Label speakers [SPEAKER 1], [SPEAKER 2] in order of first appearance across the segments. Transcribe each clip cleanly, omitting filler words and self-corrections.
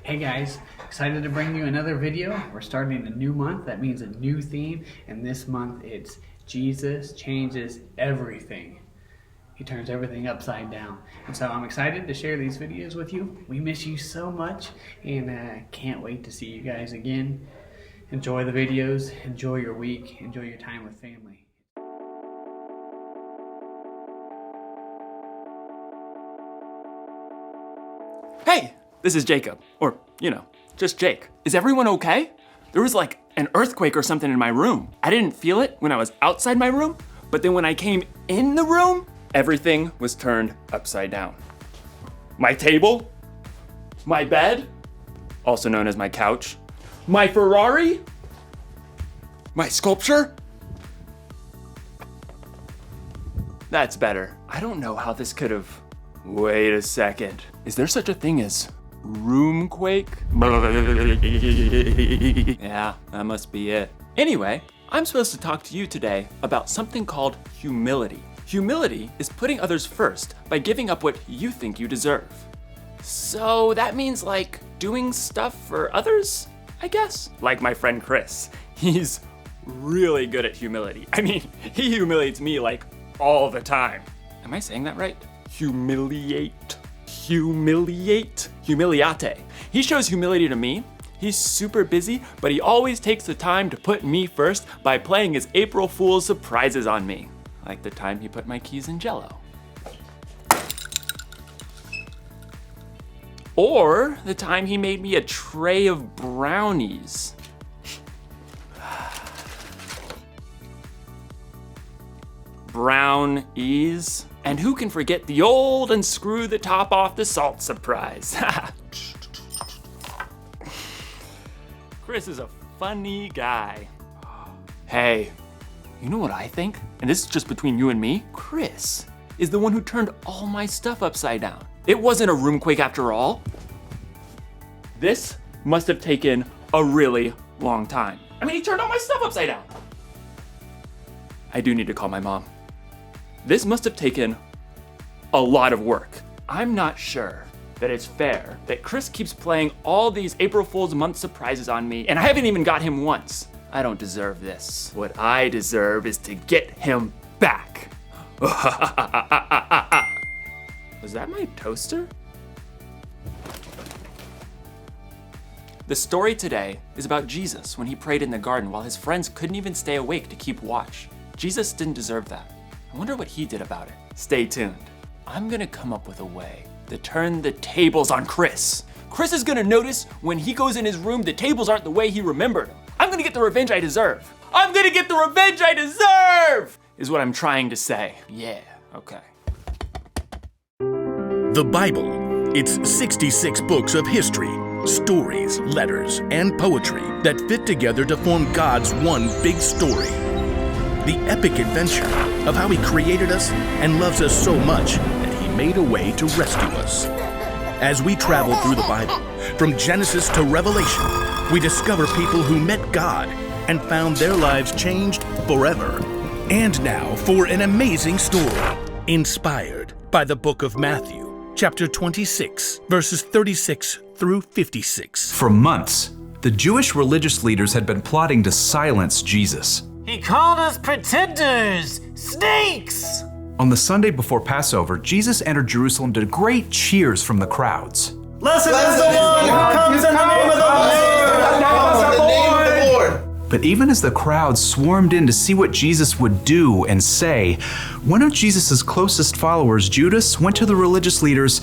[SPEAKER 1] Hey guys, excited to bring you another video. We're starting a new month. That means a new theme, and this month it's Jesus changes everything. He turns everything upside down. And so I'm excited to share these videos with you. We miss you so much, and can't wait to see you guys again. Enjoy the videos, enjoy your week, enjoy your time with family.
[SPEAKER 2] Hey, this is Jacob, or, just Jake. Is everyone okay? There was like an earthquake or something in my room. I didn't feel it when I was outside my room, but then when I came in the room, everything was turned upside down. My table, my bed, also known as my couch, my Ferrari, my sculpture. That's better. I don't know how this could have. Wait a second. Is there such a thing as roomquake? Yeah, that must be it. Anyway, I'm supposed to talk to you today about something called humility. Humility is putting others first by giving up what you think you deserve. So that means like doing stuff for others, I guess? Like my friend Chris. He's really good at humility. I mean, he humiliates me like all the time. Am I saying that right? Humiliate. Humiliate. He shows humility to me. He's super busy, but he always takes the time to put me first by playing his April Fool's surprises on me. Like the time he put my keys in Jell-O. Or the time he made me a tray of brownies. Brownies. And who can forget the old unscrew the top off the salt surprise? Chris is a funny guy. Hey, you know what I think? And this is just between you and me. Chris is the one who turned all my stuff upside down. It wasn't a roomquake after all. This must have taken a really long time. I mean, he turned all my stuff upside down. I do need to call my mom. This must have taken a lot of work. I'm not sure that it's fair that Chris keeps playing all these April Fool's month surprises on me, and I haven't even got him once. I don't deserve this. What I deserve is to get him back. Was that my toaster? The story today is about Jesus when he prayed in the garden while his friends couldn't even stay awake to keep watch. Jesus didn't deserve that. I wonder what he did about it. Stay tuned. I'm gonna come up with a way to turn the tables on Chris. Chris is gonna notice when he goes in his room the tables aren't the way he remembered them. I'm gonna get the revenge I deserve. I'm gonna get the revenge I deserve, is what I'm trying to say. Yeah, okay.
[SPEAKER 3] The Bible. It's 66 books of history, stories, letters, and poetry that fit together to form God's one big story. The epic adventure of how he created us and loves us so much that he made a way to rescue us. As we travel through the Bible, from Genesis to Revelation, we discover people who met God and found their lives changed forever. And now for an amazing story, inspired by the book of Matthew, chapter 26, verses 36 through 56.
[SPEAKER 4] For months, the Jewish religious leaders had been plotting to silence Jesus.
[SPEAKER 5] He called us pretenders, snakes!
[SPEAKER 4] On the Sunday before Passover, Jesus entered Jerusalem to great cheers from the crowds.
[SPEAKER 5] Blessed is the one who comes in the name of the Lord!
[SPEAKER 4] But even as the crowd swarmed in to see what Jesus would do and say, one of Jesus' closest followers, Judas, went to the religious leaders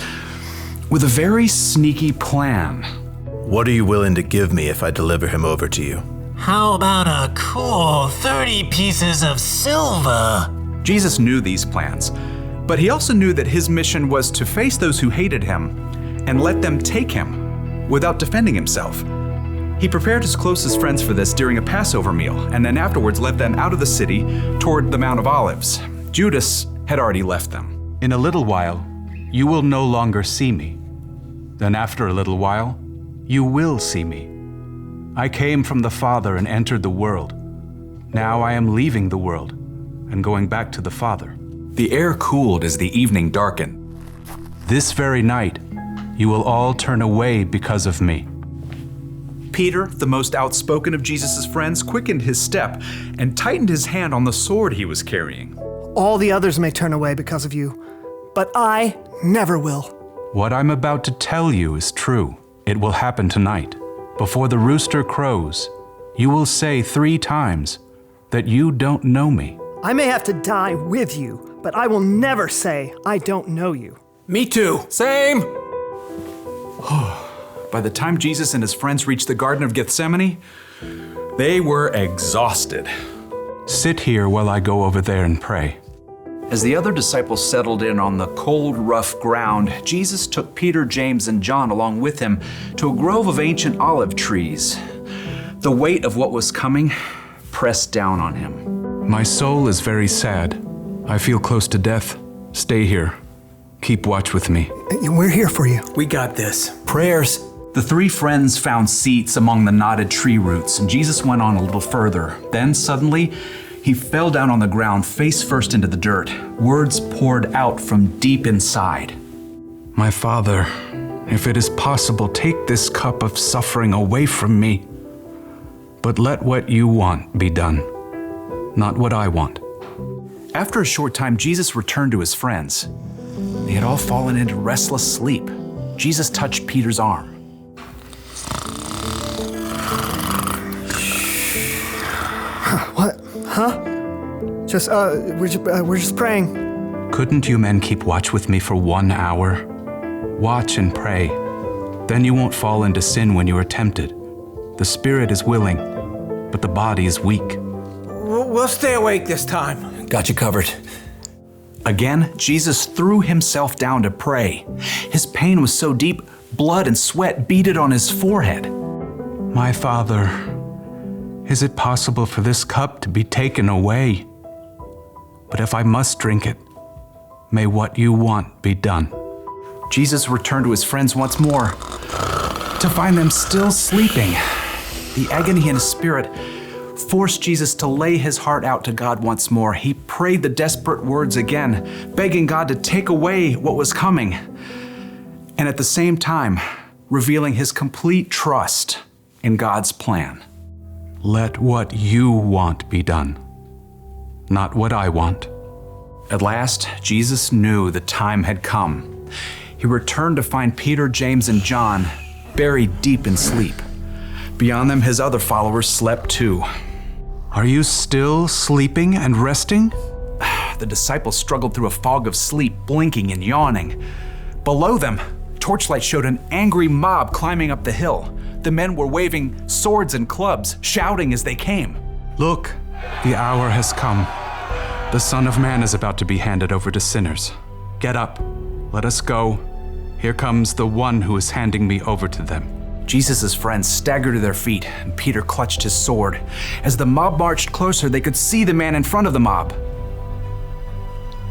[SPEAKER 4] with a very sneaky plan.
[SPEAKER 6] What are you willing to give me if I deliver him over to you?
[SPEAKER 5] How about a cool 30 pieces of silver?
[SPEAKER 4] Jesus knew these plans, but he also knew that his mission was to face those who hated him and let them take him without defending himself. He prepared his closest friends for this during a Passover meal, and then afterwards led them out of the city toward the Mount of Olives. Judas had already left them.
[SPEAKER 7] In a little while, you will no longer see me. Then after a little while, you will see me. I came from the Father and entered the world. Now I am leaving the world and going back to the Father.
[SPEAKER 4] The air cooled as the evening darkened.
[SPEAKER 7] This very night, you will all turn away because of me.
[SPEAKER 4] Peter, the most outspoken of Jesus' friends, quickened his step and tightened his hand on the sword he was carrying.
[SPEAKER 8] All the others may turn away because of you, but I never will.
[SPEAKER 7] What I'm about to tell you is true. It will happen tonight. Before the rooster crows, you will say 3 times that you don't know me.
[SPEAKER 8] I may have to die with you, but I will never say I don't know you.
[SPEAKER 5] Me too. Same.
[SPEAKER 4] By the time Jesus and his friends reached the Garden of Gethsemane, they were exhausted.
[SPEAKER 7] Sit here while I go over there and pray.
[SPEAKER 4] As the other disciples settled in on the cold, rough ground, Jesus took Peter, James, and John along with him to a grove of ancient olive trees. The weight of what was coming pressed down on him.
[SPEAKER 7] My soul is very sad. I feel close to death. Stay here. Keep watch with me.
[SPEAKER 8] We're here for you.
[SPEAKER 5] We got this.
[SPEAKER 4] Prayers. The 3 friends found seats among the knotted tree roots, and Jesus went on a little further. Then suddenly, he fell down on the ground, face first into the dirt. Words poured out from deep inside.
[SPEAKER 7] My Father, if it is possible, take this cup of suffering away from me. But let what you want be done, not what I want.
[SPEAKER 4] After a short time, Jesus returned to his friends. They had all fallen into restless sleep. Jesus touched Peter's arm.
[SPEAKER 8] What? Huh? We're just praying.
[SPEAKER 7] Couldn't you men keep watch with me for 1 hour? Watch and pray. Then you won't fall into sin when you are tempted. The spirit is willing, but the body is weak.
[SPEAKER 5] We'll stay awake this time. Got you covered.
[SPEAKER 4] Again, Jesus threw himself down to pray. His pain was so deep, blood and sweat beaded on his forehead.
[SPEAKER 7] My Father, is it possible for this cup to be taken away? But if I must drink it, may what you want be done.
[SPEAKER 4] Jesus returned to his friends once more, to find them still sleeping. The agony in his spirit forced Jesus to lay his heart out to God once more. He prayed the desperate words again, begging God to take away what was coming, and at the same time, revealing his complete trust in God's plan.
[SPEAKER 7] Let what you want be done, not what I want.
[SPEAKER 4] At last, Jesus knew the time had come. He returned to find Peter, James, and John buried deep in sleep. Beyond them, his other followers slept too.
[SPEAKER 7] Are you still sleeping and resting?
[SPEAKER 4] The disciples struggled through a fog of sleep, blinking and yawning. Below them, torchlight showed an angry mob climbing up the hill. The men were waving swords and clubs, shouting as they came.
[SPEAKER 7] Look, the hour has come. The Son of Man is about to be handed over to sinners. Get up, let us go. Here comes the one who is handing me over to them.
[SPEAKER 4] Jesus' friends staggered to their feet, and Peter clutched his sword. As the mob marched closer, they could see the man in front of the mob.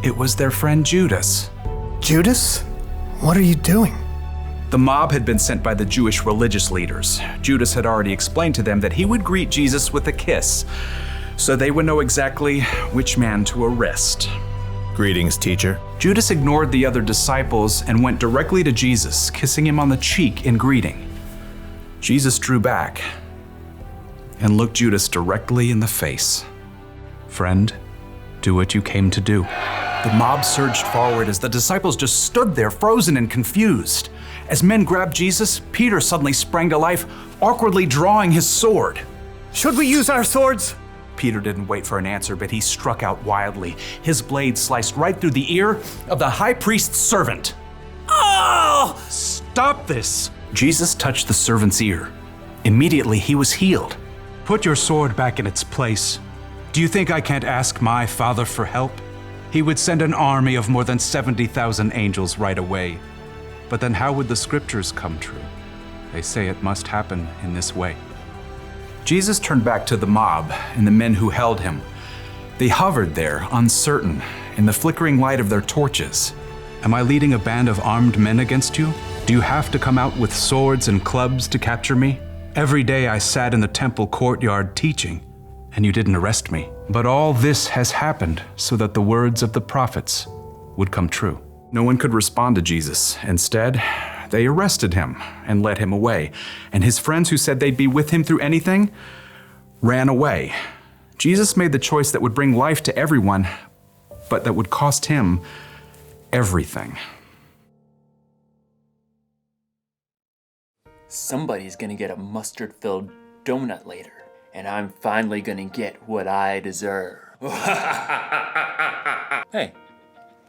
[SPEAKER 4] It was their friend Judas.
[SPEAKER 8] Judas? What are you doing?
[SPEAKER 4] The mob had been sent by the Jewish religious leaders. Judas had already explained to them that he would greet Jesus with a kiss, so they would know exactly which man to arrest.
[SPEAKER 6] Greetings, teacher.
[SPEAKER 4] Judas ignored the other disciples and went directly to Jesus, kissing him on the cheek in greeting. Jesus drew back and looked Judas directly in the face.
[SPEAKER 7] Friend, do what you came to do.
[SPEAKER 4] The mob surged forward as the disciples just stood there, frozen and confused. As men grabbed Jesus, Peter suddenly sprang to life, awkwardly drawing his sword.
[SPEAKER 8] Should we use our swords?
[SPEAKER 4] Peter didn't wait for an answer, but he struck out wildly. His blade sliced right through the ear of the high priest's servant.
[SPEAKER 5] Oh!
[SPEAKER 4] Stop this! Jesus touched the servant's ear. Immediately, he was healed.
[SPEAKER 7] Put your sword back in its place. Do you think I can't ask my Father for help? He would send an army of more than 70,000 angels right away. But then how would the scriptures come true? They say it must happen in this way.
[SPEAKER 4] Jesus turned back to the mob and the men who held him. They hovered there, uncertain, in the flickering light of their torches.
[SPEAKER 7] Am I leading a band of armed men against you? Do you have to come out with swords and clubs to capture me? Every day I sat in the temple courtyard teaching, and you didn't arrest me. But all this has happened so that the words of the prophets would come true.
[SPEAKER 4] No one could respond to Jesus. Instead, they arrested him and led him away. And his friends who said they'd be with him through anything ran away. Jesus made the choice that would bring life to everyone, but that would cost him everything.
[SPEAKER 2] Somebody's gonna get a mustard-filled donut later, and I'm finally gonna get what I deserve. Hey,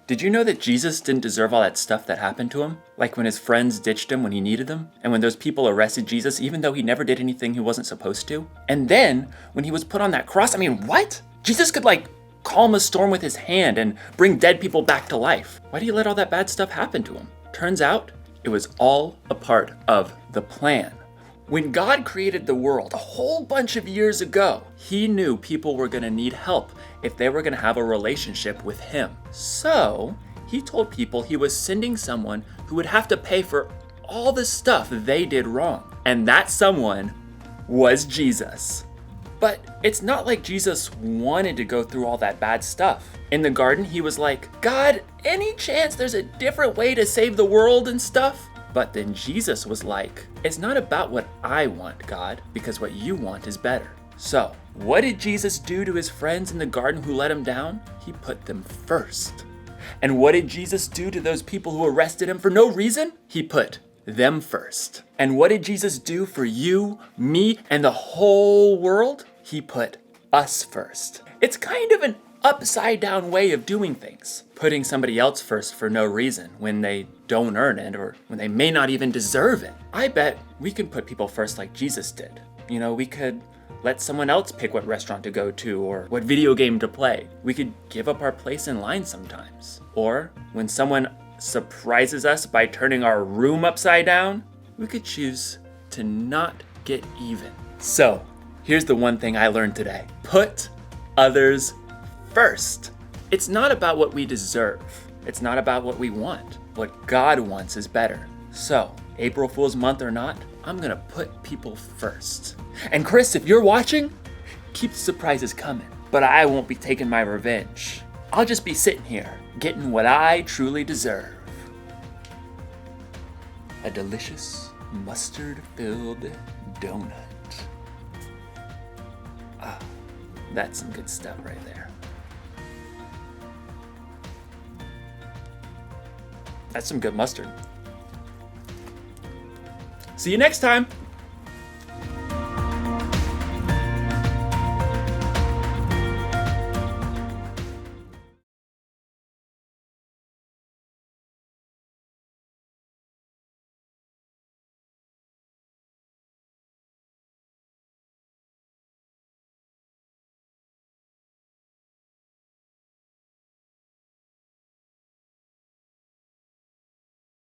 [SPEAKER 2] did you know that Jesus didn't deserve all that stuff that happened to him? Like when his friends ditched him when he needed them, and when those people arrested Jesus even though he never did anything he wasn't supposed to? And then, when he was put on that cross, I mean, what? Jesus could calm a storm with his hand and bring dead people back to life. Why do you let all that bad stuff happen to him? Turns out, it was all a part of the plan. When God created the world a whole bunch of years ago, he knew people were gonna need help if they were gonna have a relationship with him. So, he told people he was sending someone who would have to pay for all the stuff they did wrong. And that someone was Jesus. But it's not like Jesus wanted to go through all that bad stuff. In the garden, he was like, God, any chance there's a different way to save the world and stuff? But then Jesus was like, it's not about what I want, God, because what you want is better. So, what did Jesus do to his friends in the garden who let him down? He put them first. And what did Jesus do to those people who arrested him for no reason? He put them first. And what did Jesus do for you, me, and the whole world? He put us first. It's kind of an upside down way of doing things. Putting somebody else first for no reason when they don't earn it or when they may not even deserve it. I bet we can put people first like Jesus did. You know, we could let someone else pick what restaurant to go to or what video game to play. We could give up our place in line sometimes. Or when someone surprises us by turning our room upside down, we could choose to not get even. So, here's the one thing I learned today. Put others first. It's not about what we deserve. It's not about what we want. What God wants is better. So, April Fool's month or not, I'm gonna put people first. And Chris, if you're watching, keep the surprises coming. But I won't be taking my revenge. I'll just be sitting here, getting what I truly deserve. A delicious mustard-filled donut. Ah, that's some good stuff right there. That's some good mustard. See you next time.